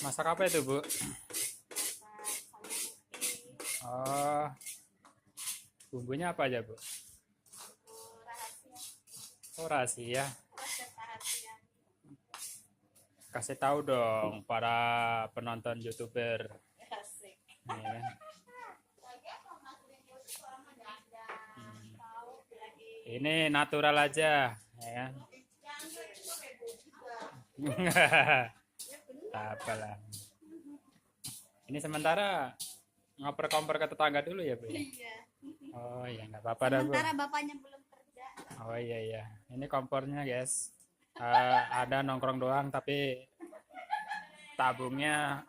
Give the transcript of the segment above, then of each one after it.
Masak apa itu, Bu? Oh, bumbunya apa aja, Bu? Oh, rahasia. Kasih tahu dong para penonton YouTuber. Nih, kan? Ini natural aja, ya kan? Apalah. Ini sementara ngoper-komper ke tetangga dulu ya, Bu? Iya. Oh iya, nggak apa-apa dah, Bu. Sementara bapaknya belum kerja. Oh iya iya. Ini kompornya, guys. Ada nongkrong doang, tapi tabungnya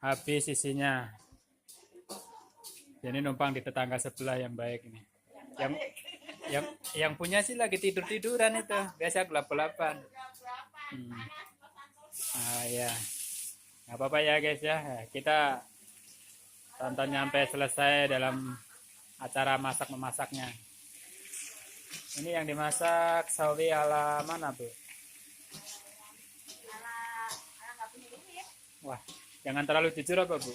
habis isinya. Jadi numpang di tetangga sebelah yang baik ini. Yang yang punya sih lagi tidur-tiduran itu. Biasa gelap-gelapan. Ah ya. Nggak apa-apa ya, guys ya. Kita tonton sampai selesai dalam acara masak-memasaknya. Ini yang dimasak sawi ala mana, Bu? Ala nggak punya duit. Wah, jangan terlalu jujur apa, Bu?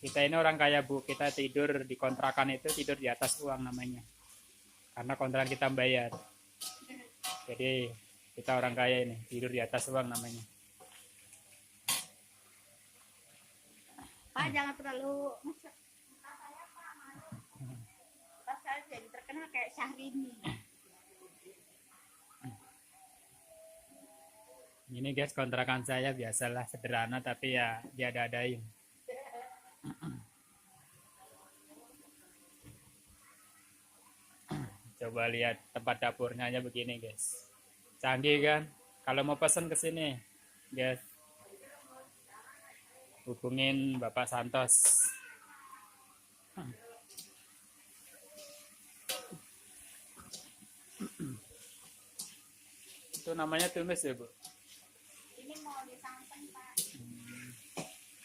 Kita ini orang kaya, Bu. Kita tidur di kontrakan itu tidur di atas uang namanya. Karena kontrakan kita bayar. Jadi kita orang kaya ini tidur di atas uang namanya. Pak jangan terlalu Pak saya jadi terkenal kayak Syahrini. Ini guys kontrakan saya biasalah sederhana tapi ya diada-adain. Coba lihat tempat dapurnya aja begini guys. Canggih kan? Kalau mau pesen ke sini, guys, hubungin Bapak Santos. Itu namanya tumis ya, Bu? Ini mau disantan Pak.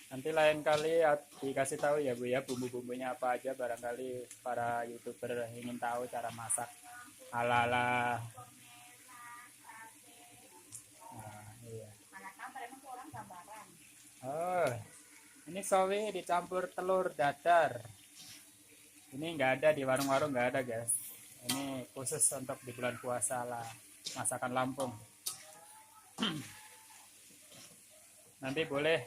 Nanti lain kali dikasih tahu ya, Bu ya, bumbu-bumbunya apa aja, barangkali para YouTuber ingin tahu cara masak ala-ala. Nah, iya. Mana kabar emang tuh orang kabaran. Oh, ini sawi dicampur telur dadar. Ini nggak ada di warung-warung, nggak ada guys. Ini khusus untuk di bulan puasa lah, masakan Lampung. Nanti boleh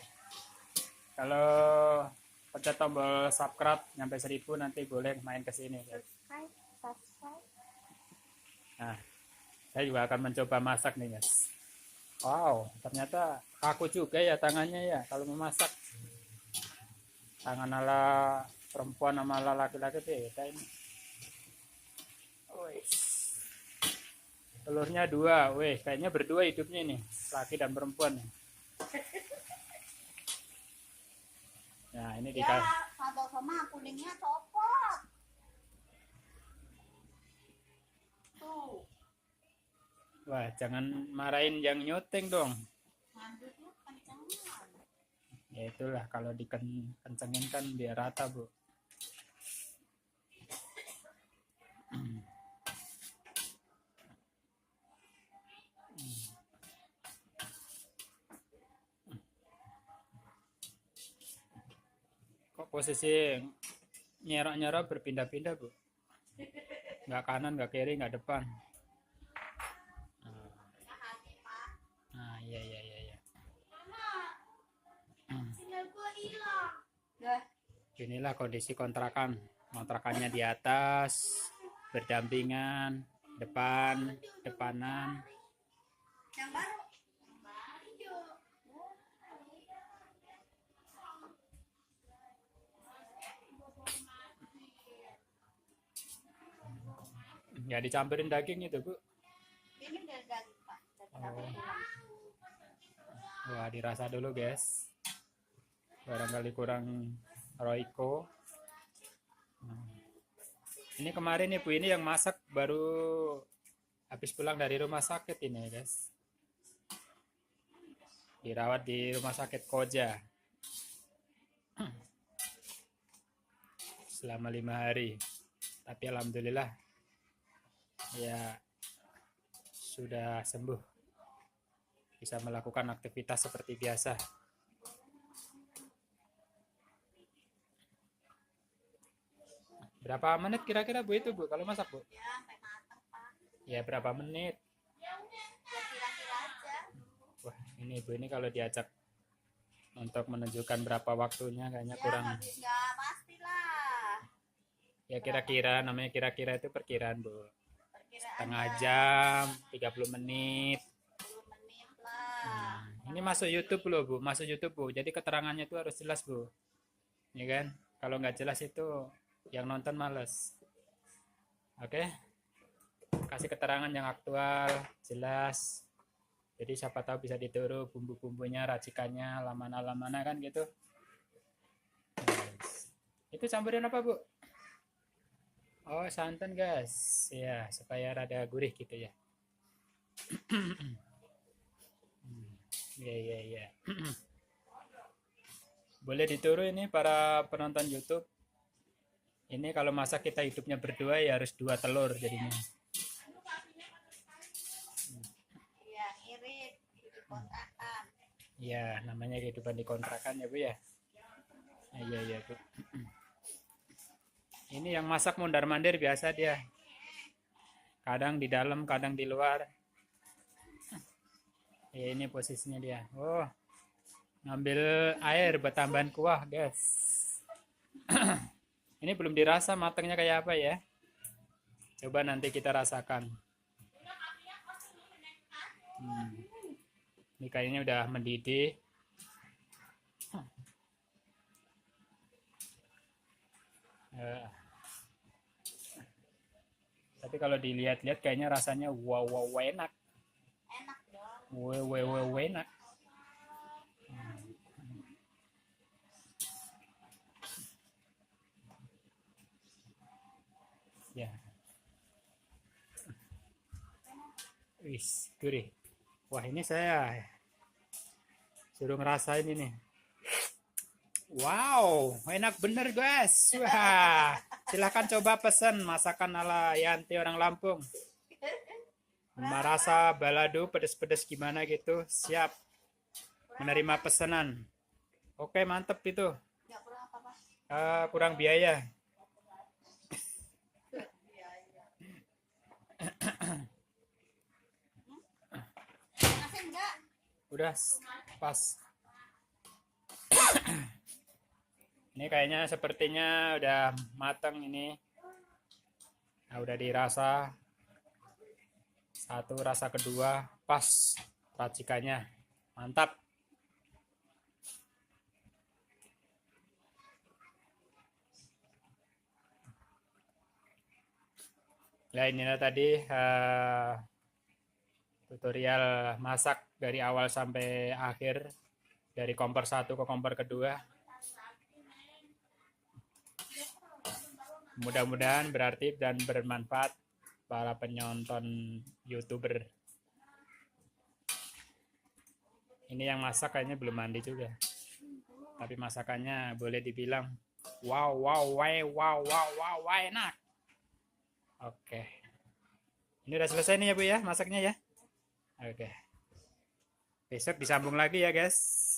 kalau pencet tombol subscribe nyampe 1000 nanti boleh main ke sini guys. Subscribe. Nah, saya juga akan mencoba masak nih guys. Wow, ternyata kaku juga ya tangannya ya kalau memasak. Tangan ala perempuan sama ala laki-laki beda ini. Wih. Telurnya 2, weh kayaknya berdua hidupnya nih, laki dan perempuan nih. Nah ini Ya, sambal sama kuningnya copot. Tuh. Wah jangan marahin yang nyoteng dong. Mandutnya kencangan. Ya itulah kalau dikencengin kan biar rata, Bu. Kok posisi nyerok-nyerok berpindah-pindah, Bu? Nggak kanan, nggak kiri, nggak depan. Nah, iya, iya, iya, iya. Sinyal gua hilang. Dah. Inilah kondisi kontrakan. Kontrakannya di atas, berdampingan, depanan. Yang baru. Ya dicampurin daging itu, Bu. Ini dari daging Pak. Oh. Wah, dirasa dulu, guys. Barangkali kurang Royco. Ini kemarin Ibu ini yang masak baru habis pulang dari rumah sakit ini, guys. Dirawat di rumah sakit Koja. Selama 5 hari. Tapi alhamdulillah ya sudah sembuh, bisa melakukan aktivitas seperti biasa. Berapa menit kira-kira Bu itu Bu kalau masak Bu? Ya, sampai matang, Pak. Ya berapa menit? Ya kira-kira aja. Wah ini Bu ini kalau diajak untuk menunjukkan berapa waktunya kayaknya Ya, kurang. nggak pasti lah. Ya kira-kira, namanya kira-kira itu perkiraan Bu. Perkiraan Setengah ya, jam, 30 menit. 10 menit lah. Ini masuk YouTube loh Bu, masuk YouTube Bu. Jadi keterangannya itu harus jelas Bu. Ya kan? Kalau nggak jelas itu yang nonton males. Oke? Kasih keterangan yang aktual, jelas. Jadi siapa tahu bisa ditiru bumbu-bumbunya, racikannya, lamana-lamana kan gitu. Yes. Itu campurin apa Bu? Oh santan guys, ya supaya rada gurih gitu ya. Ya. Boleh ditiru ini para penonton YouTube. Ini kalau masak kita hidupnya berdua ya harus 2 telur jadinya. Iya, irit di kontrakan. Ya, namanya kehidupan di kontrakan ya Bu ya. Iya Bu. Ini yang masak mondar-mandir biasa dia. Kadang di dalam, kadang di luar. Ya ini posisinya dia. Oh, ngambil air buat tambahan kuah guys. Ini belum dirasa matangnya kayak apa ya. Coba nanti kita rasakan. Ini kayaknya udah mendidih. Tapi kalau dilihat-lihat kayaknya rasanya wow enak. Enak dong. Wow enak. Ya. Wis, gurih. Wah, ini saya suruh ngerasain ini. Wow, enak bener guys. Wah, silahkan coba pesen masakan ala Yanti orang Lampung. Merasa balado pedes-pedes gimana gitu, siap menerima pesanan. Oke, mantep itu. Nggak kurang apa-apa. Kurang biaya. Masih enggak? Udah pas. Ini kayaknya sepertinya udah matang ini. Nah, udah dirasa. Satu, rasa kedua, pas racikannya. Mantap. Ya inilah tadi tutorial masak dari awal sampai akhir. Dari kompor 1 ke kompor kedua. Mudah-mudahan berarti dan bermanfaat para penonton YouTuber. Ini yang masak kayaknya belum mandi juga. Tapi masakannya boleh dibilang wow enak. Oke. Ini udah selesai nih ya Bu ya masaknya ya. Oke. Besok disambung lagi ya guys.